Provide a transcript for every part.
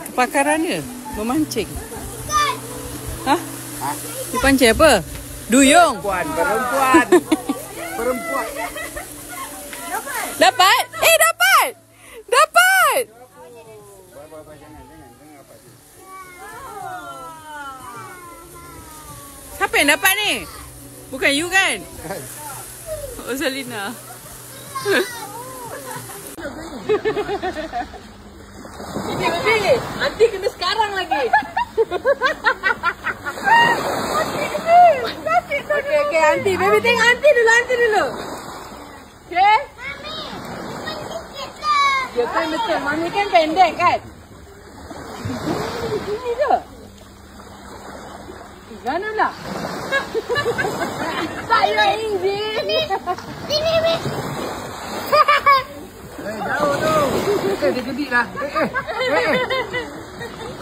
Kepakaran dia memancing. Hah? Dia pancing apa? Duyung. Perempuan. Perempuan. Dapat? Dapat! Dapat! Siapa yang dapat ni? Bukan you kan? Oh, Zalina. Baby, nanti kena sekarang lagi. Okay, aunty. Baby tengok aunty dulu. Okay? Dia kan betul. Mami kan pendek kan? Ini tu. Mana pula? Tak payah Injil. Sini, Miss. Jauh tu. Dia gedik lah.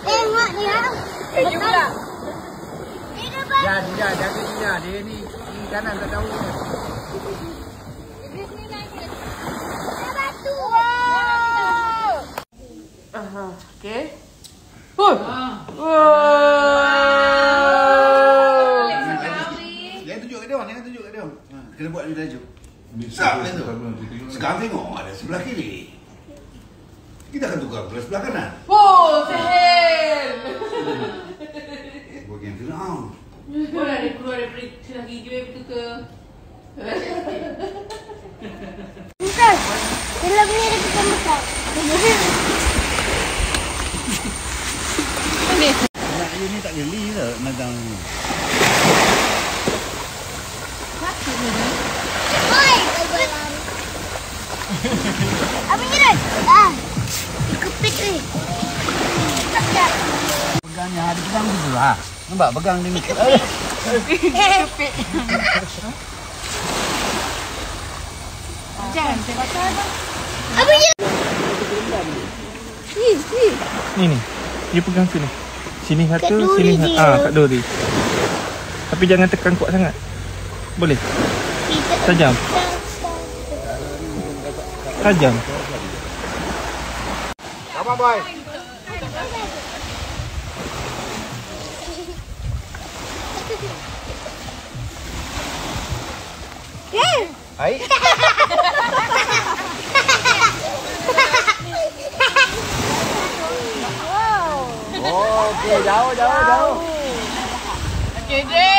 Tengok dia. You pula. Ya, dia jaga dia. Dia ni kanan tak tahu. Okay. Wow. Jangan tunjuk kat dia. Kena buat dia tajuk. Sampai tu. Sekarang tengok ada sebelah kiri. Kita akan tukar sebelah kanan. Oh, sehel. Bagian tengah. Boleh ada keluar daripada hijau itu ke? Bukan. Dalam ni ada bukan. Ni. Anak dia ni tak geli ke macam ni. Oi, apa ni dah? Kepit ni. Tak. Pegangnya ada pegang gitu lah. Nampak pegang dia ni. Kepit. Jangan tengok Apa ni? Ni. Dia pegang sini. Sini satu, Kat duri sini dia. satu. Kat duri. Tapi jangan tekan kuat sangat. Boleh? Tajam. Tajam. Apa boy? Hai. Oh, okey, jauh. Okay, Jay.